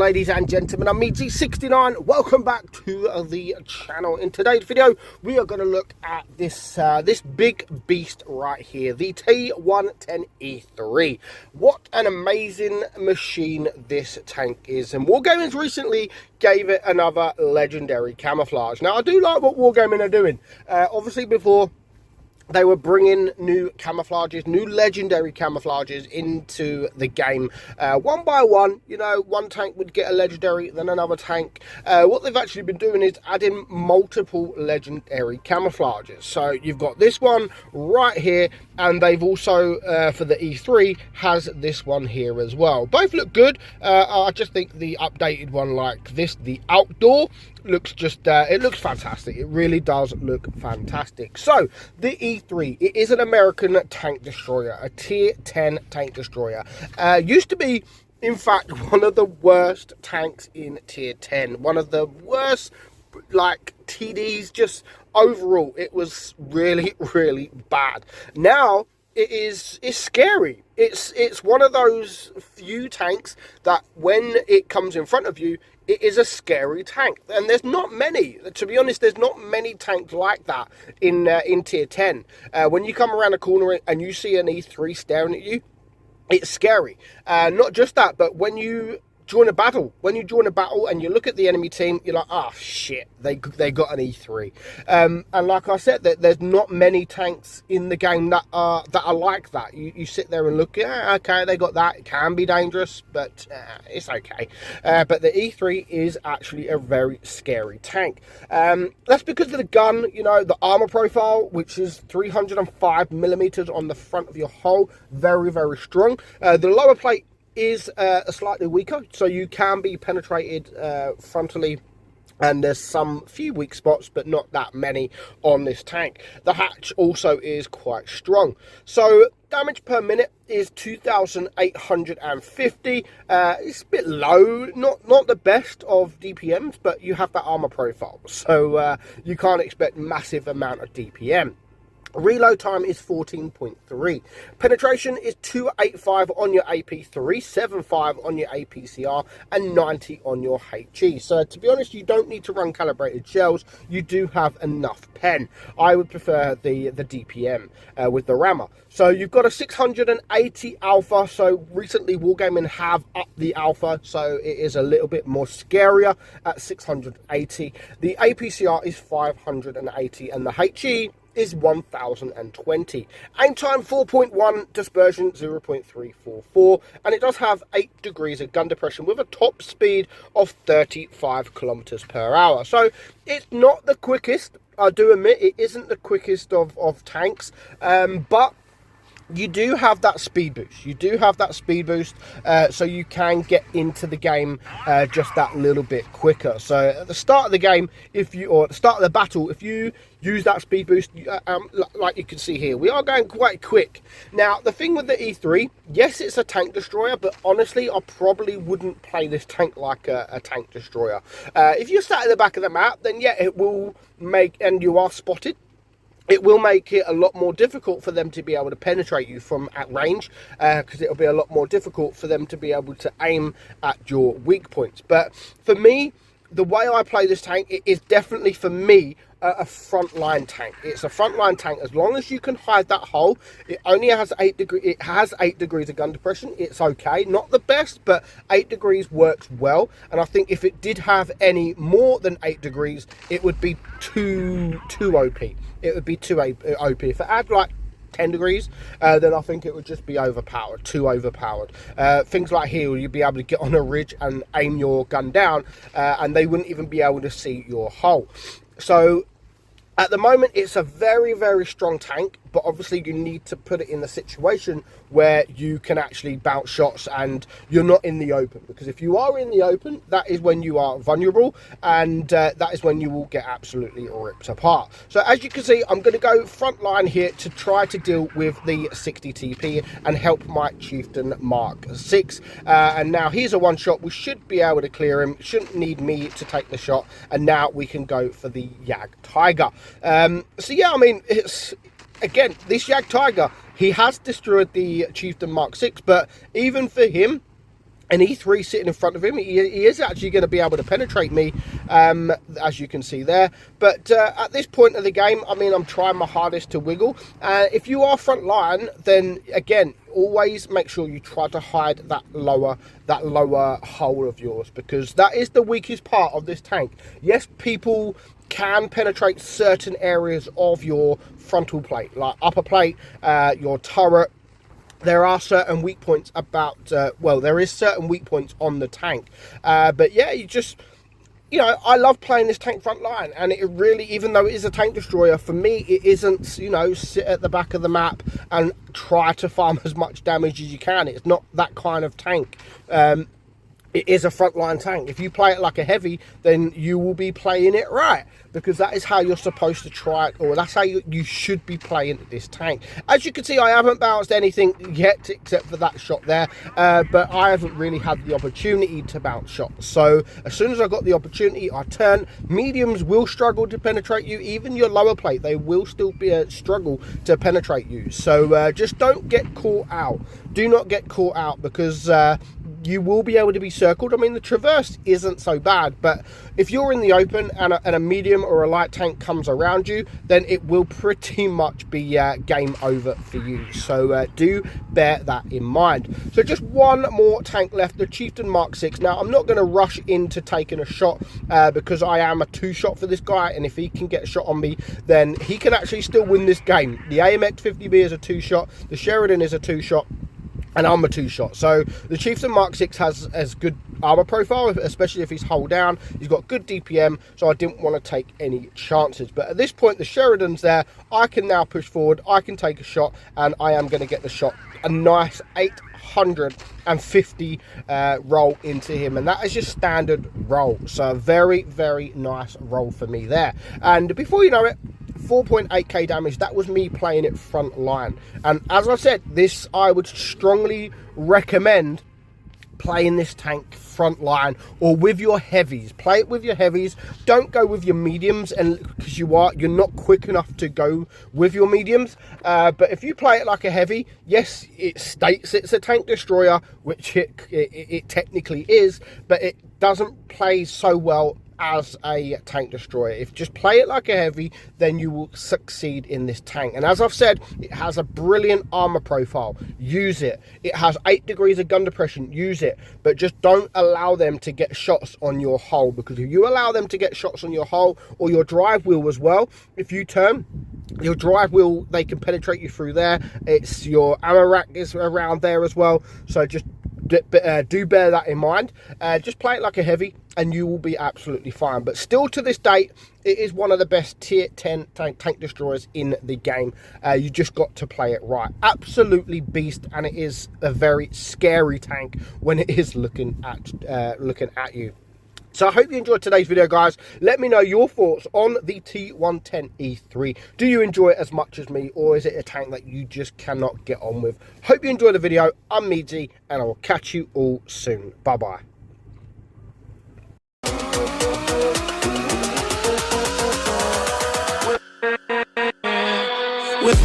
ladies and gentlemen, I'm meadsy69. Welcome back to the channel. In today's video, we are going to look at this big beast right here, the T110E3. What an amazing machine this tank is, and Wargaming's recently gave it another legendary camouflage. Now, I do like what Wargaming are doing. Obviously, before they were bringing new camouflages, new legendary camouflages into the game. One by one, you know, one tank would get a legendary, then another tank. What they've actually been doing is adding multiple legendary camouflages. So you've got this one right here, and they've also, for the E3, has this one here as well. Both look good. I just think the updated one like this, the outdoor, looks just, it looks fantastic. It really does look fantastic. So, the E3, it is an American tank destroyer, a tier 10 tank destroyer. Used to be, in fact, one of the worst tanks in tier 10. One of the worst, like, TDs, just overall, it was really, really bad. Now, it's scary. It's one of those few tanks that when it comes in front of you, it is a scary tank. And there's not many, to be honest, there's not many tanks like that in tier 10. When you come around a corner and you see an E3 staring at you, it's scary. Not just that, but when you join a battle, and you look at the enemy team, you're like, oh shit, they got an E3. And like I said, there's not many tanks in the game that are like that. You sit there and look, yeah, okay, they got that. It can be dangerous, but it's okay. But the E3 is actually a very scary tank. That's because of the gun, you know, the armor profile, which is 305 millimeters on the front of your hull, very, very strong. The lower plate is slightly weaker, so you can be penetrated frontally, and there's some few weak spots, but not that many on this tank. The hatch also is quite strong. So damage per minute is 2,850. It's a bit low, not the best of DPMs, but you have that armor profile, so you can't expect massive amount of DPM. Reload time is 14.3. Penetration is 285 on your AP3, 75 on your APCR, and 90 on your HE. So to be honest, you don't need to run calibrated shells. You do have enough pen. I would prefer the DPM with the rammer. So you've got a 680 alpha. So recently Wargaming have upped the alpha, so it is a little bit more scarier at 680. The APCR is 580, and the HE is 1020. Aim time 4.1, dispersion 0.344, and it does have 8 degrees of gun depression with a top speed of 35 kilometers per hour. So it's not the quickest, I do admit it isn't the quickest of tanks, but you do have that speed boost. So you can get into the game just that little bit quicker. So at the start of the game, or at the start of the battle, if you use that speed boost, like you can see here, we are going quite quick. Now, the thing with the E3, yes, it's a tank destroyer, but honestly, I probably wouldn't play this tank like a tank destroyer. If you're sat at the back of the map, then yeah, it will make, and you are spotted, it will make it a lot more difficult for them to be able to penetrate you from at range, because it'll be a lot more difficult for them to be able to aim at your weak points. But for me, the way I play this tank, it is definitely, for me, a frontline tank. It's a frontline tank. As long as you can hide that hole, it only has 8 degrees. It has 8 degrees of gun depression. It's okay, not the best, but 8 degrees works well. And I think if it did have any more than 8 degrees, it would be too OP. It would be too OP. If it had like 10 degrees, then I think it would just be overpowered, too overpowered. Things like here, you'd be able to get on a ridge and aim your gun down, and they wouldn't even be able to see your hull. So at the moment, it's a very, very strong tank, but obviously you need to put it in the situation where you can actually bounce shots and you're not in the open. Because if you are in the open, that is when you are vulnerable, and that is when you will get absolutely ripped apart. So as you can see, I'm going to go front line here to try to deal with the 60 TP and help my Chieftain Mark 6. And now here's a one shot. We should be able to clear him. Shouldn't need me to take the shot. And now we can go for the Jag Tiger. So yeah, I mean, it's, again, this Jag Tiger, he has destroyed the Chieftain Mark 6, but even for him, an E3 sitting in front of him, he is actually going to be able to penetrate me, as you can see there. But at this point of the game, I mean, I'm trying my hardest to wiggle. If you are front line, then again, always make sure you try to hide that lower hole of yours, because that is the weakest part of this tank. Yes, people can penetrate certain areas of your frontal plate, like upper plate, your turret. There are certain weak points about, well, there is certain weak points on the tank. But yeah, you know, I love playing this tank front line, and it really, even though it is a tank destroyer, for me, it isn't, you know, sit at the back of the map and try to farm as much damage as you can. It's not that kind of tank. It is a frontline tank. If you play it like a heavy, then you will be playing it right, because that is how you're supposed to try it, or that's how you should be playing this tank. As you can see, I haven't bounced anything yet except for that shot there, but I haven't really had the opportunity to bounce shots. So as soon as I got the opportunity, I turn. Mediums will struggle to penetrate you. Even your lower plate, they will still be a struggle to penetrate you. So just don't get caught out. Do not get caught out, because you will be able to be circled. I mean, the traverse isn't so bad, but if you're in the open and a medium or a light tank comes around you, then it will pretty much be game over for you. So do bear that in mind. So just one more tank left, the Chieftain Mark 6. Now, I'm not going to rush into taking a shot, because I am a 2-shot for this guy, and if he can get a shot on me, then he can actually still win this game. The AMX 50B is a 2-shot, the Sheridan is a 2-shot, and I'm a 2-shot. So the Chieftain Mark 6 has good armor profile, especially if he's hull down. He's got good DPM, so I didn't want to take any chances. But at this point, the Sheridan's there. I can now push forward. I can take a shot, and I am going to get the shot. A nice 850 roll into him, and that is just standard roll. So a very, very nice roll for me there. And before you know it, 4.8k damage. That was me playing it front line. And as I said, this, I would strongly recommend playing this tank front line or with your heavies. Play it with your heavies. Don't go with your mediums, and because you're not quick enough to go with your mediums. But if you play it like a heavy, yes, it states it's a tank destroyer, which it technically is, but it doesn't play so well as a tank destroyer. If you just play it like a heavy, then you will succeed in this tank. And as I've said, it has a brilliant armor profile. Use it. It has 8 degrees of gun depression. Use it. But just don't allow them to get shots on your hull, because if you allow them to get shots on your hull or your drive wheel as well, if you turn your drive wheel, they can penetrate you through there. It's your ammo rack is around there as well, so just do bear that in mind. Just play it like a heavy and you will be absolutely fine. But still, to this date, it is one of the best tier 10 tank destroyers in the game. You just got to play it right. Absolutely beast, and it is a very scary tank when it is looking at you. So I hope you enjoyed today's video, guys. Let me know your thoughts on the T110E3. Do you enjoy it as much as me, or is it a tank that you just cannot get on with? Hope you enjoyed the video. I'm Meadsy, and I will catch you all soon. Bye-bye. With